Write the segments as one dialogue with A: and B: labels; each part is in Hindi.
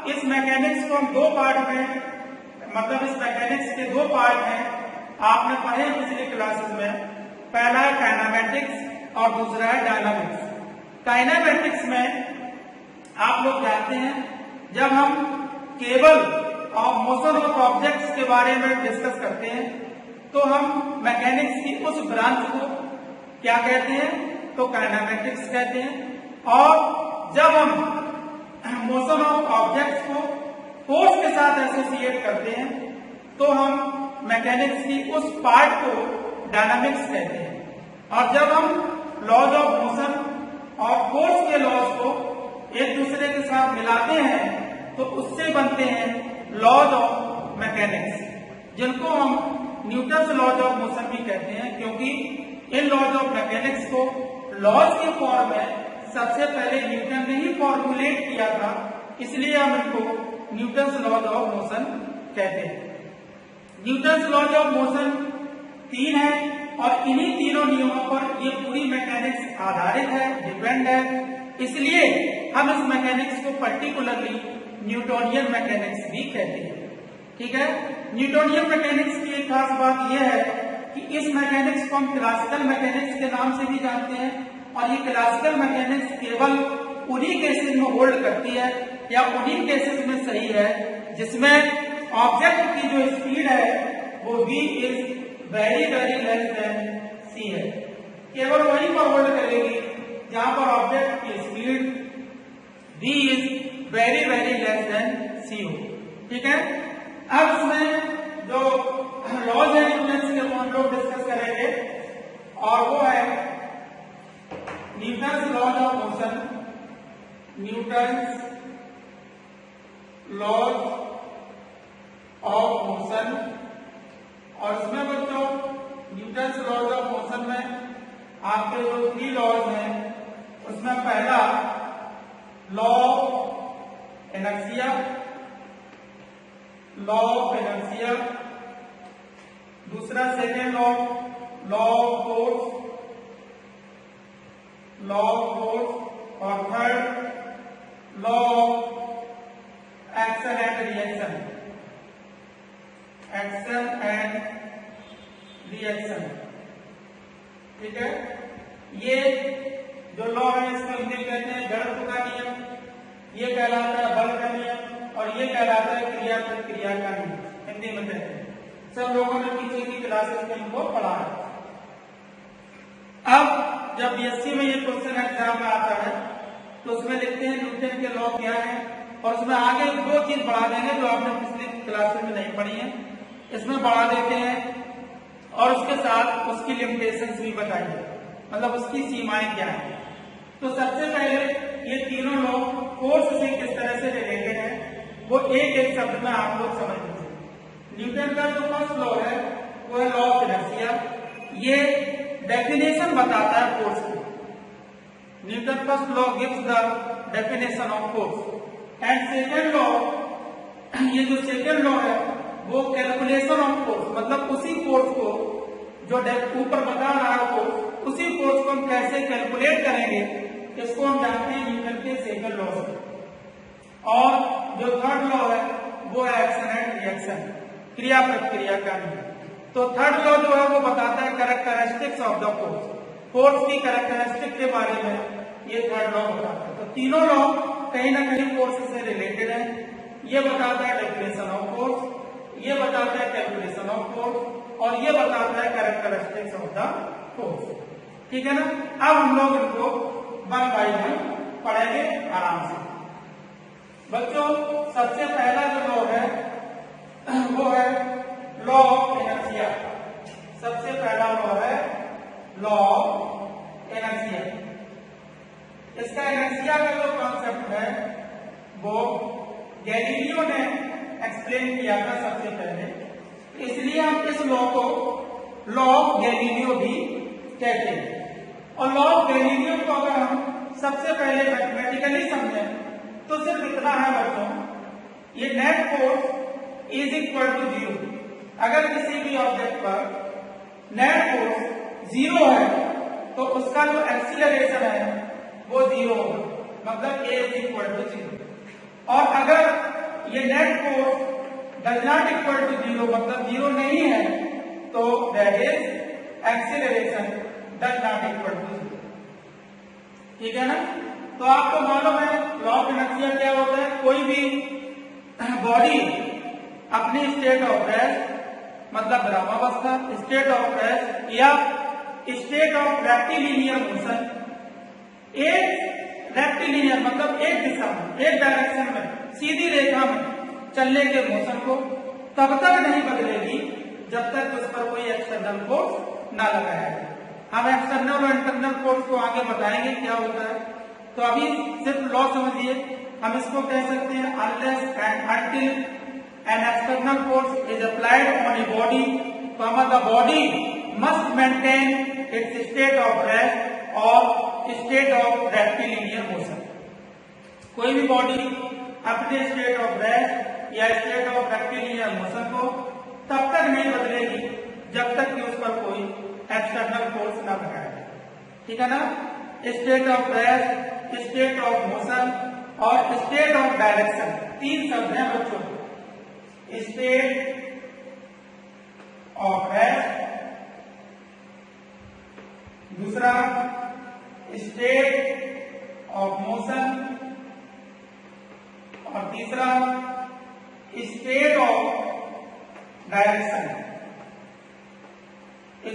A: इस मैकेनिक्स को हम दो पार्ट में, मतलब इस मैकेनिक्स के दो पार्ट हैं, आपने पढ़े पिछले क्लासेस में। पहला है काइनेमैटिक्स और दूसरा है डायनामिक्स। काइनेमैटिक्स में आप लोग जानते हैं, जब हम केवल और मोशन ऑफ ऑब्जेक्ट्स के बारे में डिस्कस करते हैं तो हम मैकेनिक्स की उस ब्रांच को क्या कहते हैं, तो काइनेमैटिक्स कहते हैं। और जब हम मोशन ऑफ ऑब्जेक्ट्स को फोर्स के साथ एसोसिएट करते हैं तो हम मैकेनिक्स की उस पार्ट को डायनामिक्स कहते हैं। और जब हम लॉज ऑफ मोशन और फोर्स के लॉज को एक दूसरे के साथ मिलाते हैं तो उससे बनते हैं लॉज ऑफ मैकेनिक्स, जिनको हम न्यूटन्स लॉज ऑफ मोशन भी कहते हैं, क्योंकि इन लॉज ऑफ मैकेनिक्स को लॉज के फॉर्म में सबसे पहले न्यूटन ने ही फॉर्मुलेट किया था, इसलिए हम इनको न्यूटन्स लॉज ऑफ मोशन कहते हैं। न्यूटन्स लॉज ऑफ मोशन 3 है और इन्हीं तीनों नियमों पर ये पूरी मैकेनिक्स आधारित है, डिपेंड है। इसलिए हम इस मैकेनिक्स को पर्टिकुलरली न्यूटोनियन मैकेनिक्स भी कहते हैं। ठीक है, न्यूटोनियन मैकेनिक्स की एक खास बात यह है कि इस मैकेनिक्स को हम क्लासिकल मैकेनिक्स के नाम से भी जानते हैं, और ये क्लासिकल मैकेनिक्स केवल उन्हीं केसेस में होल्ड करती है या उन्हीं केसेस में सही है जिसमें ऑब्जेक्ट की जो स्पीड है वो v is very very less than c है। केवल वहीं पर होल्ड करेगी जहां पर ऑब्जेक्ट की speed v is very very less than c हो। ठीक है, अब इसमें जो लॉज है न्यूटन्स के हम लोग डिस्कस करेंगे, और वो है Newton's laws of motion, Newton's laws of motion. और इसमें बच्चों न्यूटन्स लॉज ऑफ मोशन में आपके जो 3 लॉज हैं उसमें पहला law inertia, law of inertia, दूसरा second law, law of force, law of force, और third law of action and reaction, action and reaction. ठीक है, ये जो लॉ है इसको हिंदी कहते हैं जड़त्व का नियम, ये कहलाता है बल का नियम, और ये कहलाता है क्रिया प्रतिक्रिया का नियम, हिंदी में कहते हैं। सब लोगों ने पीछे की क्लासेस में इनको पढ़ा है। अब जब बीएससी में ये क्वेश्चन एग्जाम में आता है तो उसमें लिखते हैं न्यूटन के लॉ क्या है, और उसमें आगे 2 चीज बढ़ा देंगे जो आपने पिछली क्लासेस में नहीं पढ़ी है, इसमें बढ़ा देते हैं, और उसके साथ उसकी लिमिटेशंस भी बताइए, मतलब उसकी सीमाएं क्या है। तो सबसे पहले ये तीनों लॉ फोर्स से किस तरह से रिलेटेड है वो एक एक शब्द में आप लोग समझ लीजिए। न्यूटन का जो फर्स्ट लॉ है वो है लॉ ऑफ इनर्शिया, ये डेफिनेशन बताता है फोर्स की। Newton first law gives the definition of force. And second law, ये जो सेकेंड लॉ है वो कैलकुलेशन ऑफ फोर्स, मतलब उसी फोर्स को जो ऊपर बता रहा है फोर्स, उसी फोर्स को हम कैसे कैलकुलेट करेंगे इसको हम जानते हैं न्यूटन के सेकेंड लॉ से। और जो थर्ड लॉ है वो है एक्शन एंड रिएक्शन, क्रिया प्रतिक्रिया का नियम। तो थर्ड लॉ जो है वो बताता है characteristics of the force, force की कैरेक्टरिस्टिक के बारे में ये थर्ड लॉ बताता है। तो तीनों लॉ कहीं ना कहीं फोर्स से रिलेटेड है। ये बताता है डेफिनेशन ऑफ फोर्स, ये बताता है कैलकुलेशन ऑफ फोर्स, और ये बताता है कैरेक्टरिस्टिक्स ऑफ द फोर्स। ठीक है ना, अब हम लोग इनको 1 by 1 पढ़ेंगे आराम से। बच्चों सबसे पहला जो लॉ है वो है लॉ ऑफ इनर्शिया। सबसे पहला लॉ है लॉ ऑफ इनर्शिया। इसका इनर्शिया का जो कॉन्सेप्ट है वो गैलीलियो ने एक्सप्लेन किया था सबसे पहले, इसलिए हम इस लॉ को लॉ ऑफ गैलीलियो भी कहते हैं। और लॉ ऑफ गैलीलियो को अगर हम सबसे पहले मैथमेटिकली समझें तो सिर्फ इतना है बच्चों, ये net force is equal to 0। अगर किसी भी ऑब्जेक्ट पर नेट फोर्स 0 है तो उसका जो एक्सीलरेशन है वो 0 होगा, मतलब a इज इक्वल टू 0। और अगर ये net force does not equal to zero, मतलब जीरो नहीं है, तो that is acceleration does not equal to zero. ठीक है ना। तो आपको मालूम है लॉ ऑफ इनर्शिया क्या होता है, कोई भी बॉडी अपनी स्टेट ऑफ रेस्ट मतलब विरामावस्था, स्टेट ऑफ रेस्ट या स्टेट ऑफ रेक्टिलिनियर मोशन, एक रेक्टिलिनियर मतलब एक दिशा में, एक डायरेक्शन में, सीधी रेखा में चलने के मोशन को तब तक नहीं बदलेगी जब तक उस पर कोई एक्सटर्नल फोर्स ना लगाया जाए। हम एक्सटर्नल और इंटरनल फोर्स को आगे बताएंगे क्या होता है। तो अभी सिर्फ लॉ समझिए, हम इसको कह सकते हैं unless and until an external force is applied on a body, the body must maintain its state of rest or state of rectilinear motion। कोई भी बॉडी अपने स्टेट ऑफ रेस्ट या स्टेट ऑफ रेक्टिलिनियर मोशन को तब तक नहीं बदलेगी जब तक कि उस पर कोई एक्सटर्नल फोर्स ना लगाया जाए। ठीक है ना। State of rest, state of motion और स्टेट ऑफ डायरेक्शन, तीन शब्द हैं बच्चों। स्टेट ऑफ रेस्ट, दूसरा स्टेट ऑफ मोशन और तीसरा state of direction.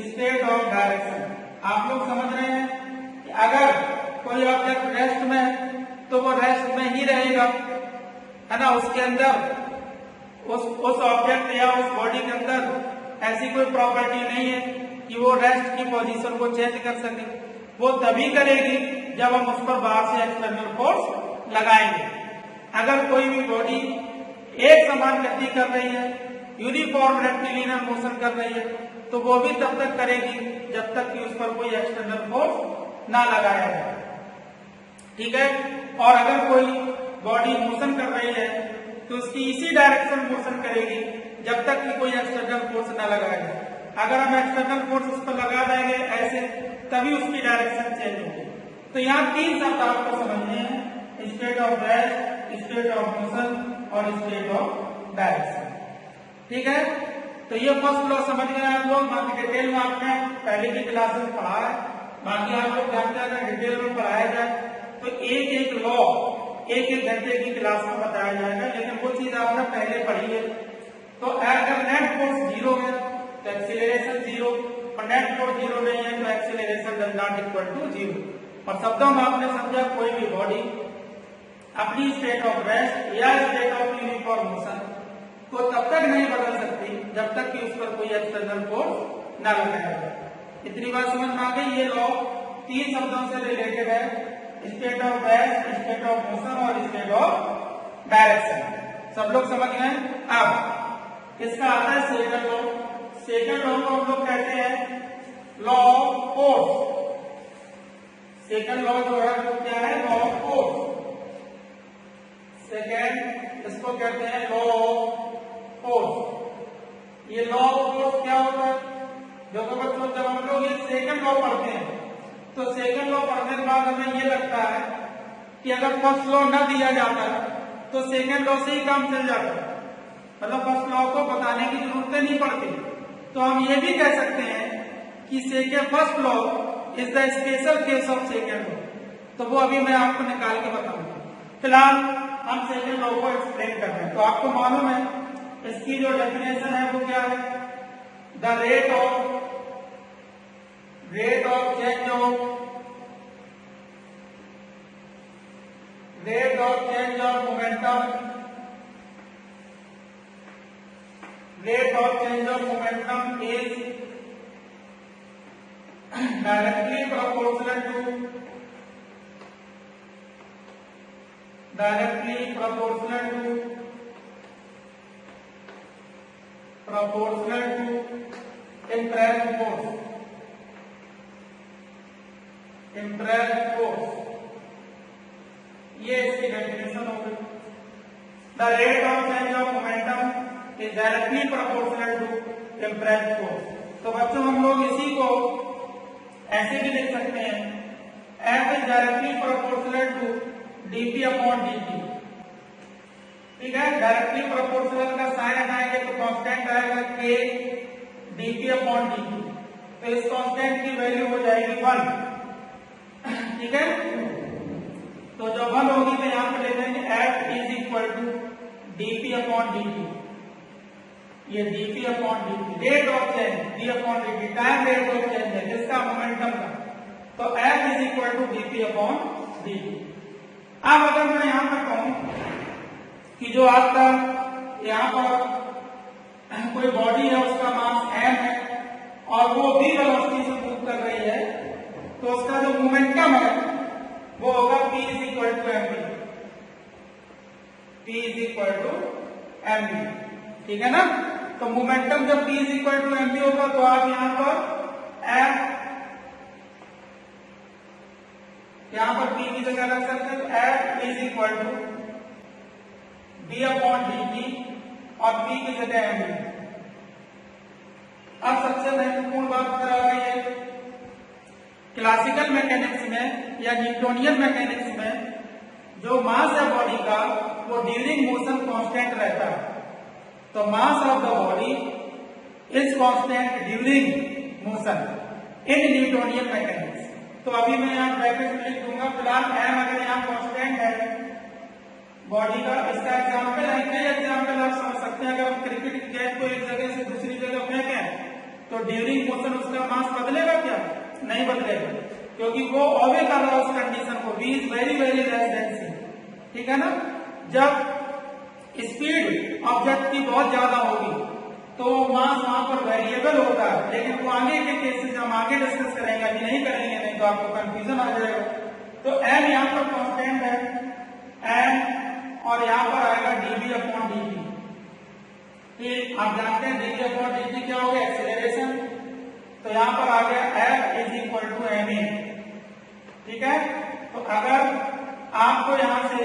A: State of direction आप लोग समझ रहे हैं कि अगर कोई ऑब्जेक्ट रेस्ट में है तो वो रेस्ट में ही रहेगा, है ना। उसके अंदर उस ऑब्जेक्ट या उस बॉडी के अंदर ऐसी कोई प्रॉपर्टी नहीं है कि वो रेस्ट की पोजीशन को चेंज कर सके। वो तभी करेगी जब हम उस पर बाहर से एक्सटर्नल फोर्स लगाएंगे। अगर कोई भी बॉडी एक समान गति कर रही है, यूनिफॉर्म रेक्टिलिनियर मोशन कर रही है, तो वो भी तब तक करेगी जब तक कि उस पर कोई एक्सटर्नल फोर्स ना लगाया जाए। ठीक है। और अगर कोई बॉडी मोशन कर रही है तो उसकी इसी डायरेक्शन मोशन करेगी जब तक कि कोई एक्सटर्नल फोर्स ना लगाया जाए। अगर हम एक्सटर्नल फोर्स उस पर लगा देंगे ऐसे, तभी उसकी डायरेक्शन चेंज होगी। तो यहाँ तीन शब्द आपको समझने हैं, state of rest, state of motion और स्टेट ऑफ डायरेक्शन। ठीक है। तो ये फर्स्ट लॉ समझ गए आप लोग। बाकी डिटेल में आपने पहले की क्लास में पढ़ा है, बाकी आप लोग जानते हैं अगर डिटेल में पढ़ाया जाए तो एक एक लॉ एक एक घंटे की क्लास में बताया जाएगा, लेकिन वो चीज आपने पहले पढ़ी है। तो अगर नेट फोर्स जीरो है तो एक्सीलरेशन जीरो, और नेट फोर्स जीरो नहीं है तो acceleration does not equal to zero. और शब्दों में आपने समझा कोई भी बॉडी अपनी स्टेट ऑफ रेस्ट या स्टेट ऑफ यूनिफॉर्म मोशन को तब तक नहीं बदल सकती जब तक कि उस पर कोई एक्सटर्नल फोर्स ना लगाया जाए। इतनी बात समझ में आ गई। ये लॉ तीन शब्दों से रिलेटेड है, state of rest, state of motion और स्टेट ऑफ डायरेक्शन। सब लोग समझ गए। अब इसका आता है सेकंड लॉ। सेकंड लॉ को हम लोग कहते हैं law of force. Second law जो है वो क्या है, लॉ ऑफ फोर्स। सेकंड इसको कहते हैं लॉ ऑफ फोर्स। ये लॉ ऑफ फोर्स क्या होता है, देखो बच्चों जब हम लोग ये सेकंड लॉ पढ़ते हैं तो सेकंड लॉ पढ़ने के बाद हमें ये लगता है कि अगर फर्स्ट लॉ न दिया जाता तो सेकंड लॉ से ही काम चल जाता, मतलब फर्स्ट लॉ को बताने की जरूरत नहीं पड़ती। तो हम ये भी कह सकते हैं कि first law is the special case of second law. तो वो अभी मैं आपको निकाल के बताऊंगा। फिलहाल हम सेकंड लॉ को एक्सप्लेन कर रहे हैं। तो आपको मालूम है इसकी जो डेफिनेशन है वो क्या है, the rate of change of momentum, rate of change of momentum is directly proportional to impressed force. ये इसकी डेफिनेशन हो गई। The rate of change of momentum is directly proportional to impressed force. तो बच्चों हम लोग इसी को ऐसे भी लिख सकते हैं, F is directly proportional to dp upon dt। ठीक है। डायरेक्टली प्रोपोर्शनल का साइन हटाएंगे तो कांस्टेंट आएगा k dp अपॉन dt, तो इस कांस्टेंट की वैल्यू हो जाएगी 1। ठीक है, तो जब 1 होगी तो यहां पर ले लेंगे f is equal to dp upon dt, ये dp upon dt rate of change, d upon dt time rate of change है जिसका मोमेंटम का, तो f is equal to dp upon dt। अब अगर मैं यहां पर कहूं कि जो आपका यहाँ पर कोई बॉडी है उसका मास m है और वो v वेलोसिटी से मूव कर रही है, तो उसका जो मोमेंटम है वो होगा p is equal to mv, p is equal to mv। ठीक है ना, तो मोमेंटम जब p is equal to mv होगा तो आप यहाँ पर p की जगह रख सकते हैं, तो f is equal to d upon dt और p की जगह mv। अब सबसे महत्वपूर्ण बात आ गई है, क्लासिकल मैकेनिक्स में या न्यूटोनियन मैकेनिक्स में जो मास है बॉडी का वो ड्यूरिंग मोशन कांस्टेंट रहता है, तो mass of the body is constant during motion in Newtonian mechanics. तो अभी मैं यहाँ ब्रैकेट में लिख दूंगा, फिलहाल m अगर यहाँ कांस्टेंट है बॉडी का, इसका एग्जाम्पल है, कई एग्जाम्पल आप समझ सकते हैं। अगर हम क्रिकेट की कैच को एक जगह से दूसरी जगह फेंकें तो ड्यूरिंग मोशन उसका मास बदलेगा क्या? नहीं बदलेगा, क्योंकि वो ऑबे कर रहा है उस कंडीशन को, v is very very less than c। ठीक है ना, जब स्पीड ऑब्जेक्ट की बहुत ज्यादा होगी तो मास वहां पर वेरिएबल होता है, लेकिन वो आगे के केसेस हम आगे डिस्कस करेंगे, अभी नहीं करेंगे, नहीं तो आपको कंफ्यूजन आ जाएगा। तो m यहाँ पर कांस्टेंट है m, और यहाँ पर आएगा dv अपॉन dt। ठीक, आप जानते हैं dv अपॉन dt क्या हो गया? एक्सेलरेशन। तो यहाँ पर आ गया f is equal to ma। ठीक है, तो अगर आपको यहाँ से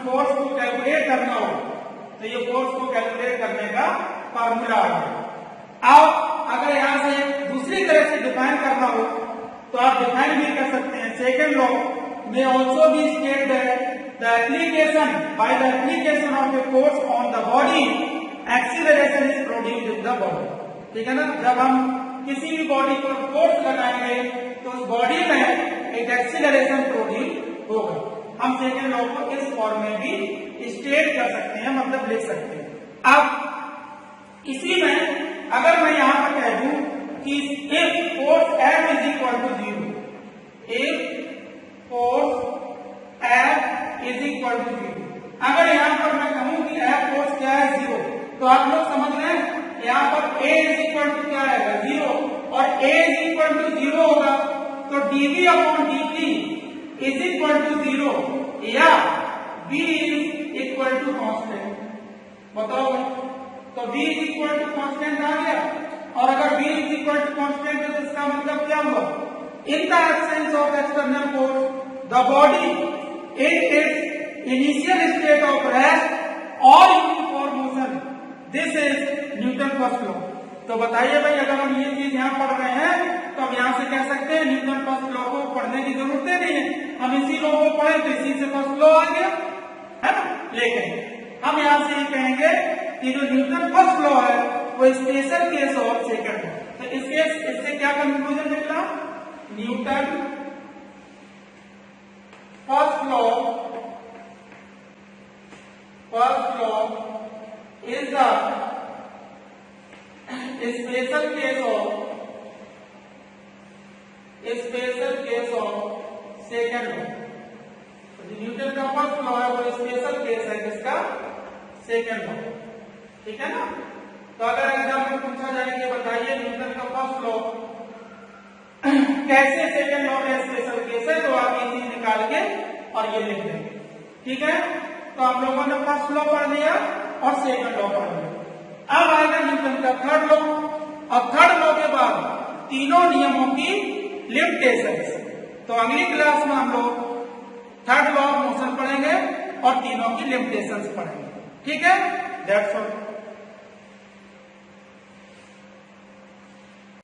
A: फोर्स को कैलकुलेट करना हो तो ये फोर्स को कैलकुलेट करने का फार्मूला आ गया। अब अगर यहाँ से दूसरी तरह से डिफाइन करना हो तो आप डिफाइन भी कर सकते हैं, सेकेंड लॉ में also be state that the application by the application of a force on the body acceleration is produced in the body। ठीक है ना, जब हम किसी भी बॉडी पर फोर्स लगाएंगे तो उस बॉडी में एक एक्सीलरेशन प्रोड्यूस होगा। हम सेकेंड लॉ को इस फॉर्म में भी स्टेट कर सकते हैं, मतलब लिख सकते हैं। अब इसी में अगर मैं यहां पर कह दूं कि if force F is equal to 0, if force F is equal to 0, अगर यहाँ पर मैं कहूं कि F फोर्स क्या है? 0, तो आप लोग समझ रहे हैं यहाँ पर A इज इक्वल टू क्या आएगा? 0, और A इज इक्वल टू 0 होगा तो dv upon dt is equal to 0 या v is equal to constant. बताओ, तो v is equal to constant आ गया, और अगर v is equal to constant है तो इसका मतलब क्या हुआ? In the absence of external force the body in its initial state of rest or uniform motion, this is Newton first law. तो बताइए भाई, अगर हम ये चीज यहाँ पढ़ रहे हैं तो हम यहाँ से कह सकते हैं न्यूटन फर्स्ट लॉ को पढ़ने की जरूरत नहीं है, हम इसी लॉ को पढ़े तो इसी से फर्स्ट लॉ आ गया है ना। लेकिन हम यहाँ से ये कहेंगे कि जो न्यूटन फर्स्ट लॉ है वो स्पेशल केस ऑफ सेकंड है। तो इससे क्या कंक्लूजन निकला? Newton first law is the special case of second law। तो न्यूटन का फर्स्ट लॉ है वो स्पेशल केस है किसका? Second law. ठीक है ना, तो अगर एग्जाम में पूछा जाए कि बताइए न्यूटन का फर्स्ट लॉ कैसे सेकंड लॉ में स्पेशल केस है, तो आप ये चीज निकाल के और ये लिख देंगे। ठीक है, तो आप लोगों ने फर्स्ट लॉ पढ़ लिया और सेकंड लॉ पढ़ लिया। अब आएगा न्यूटन का थर्ड लॉ, और थर्ड लॉ के बाद तीनों नियमों की लिमिटेशंस। तो अगली क्लास में हम लोग थर्ड लॉ ऑफ मोशन पढ़ेंगे और तीनों की लिमिटेशंस पढ़ेंगे। ठीक है, दैट्स ऑल।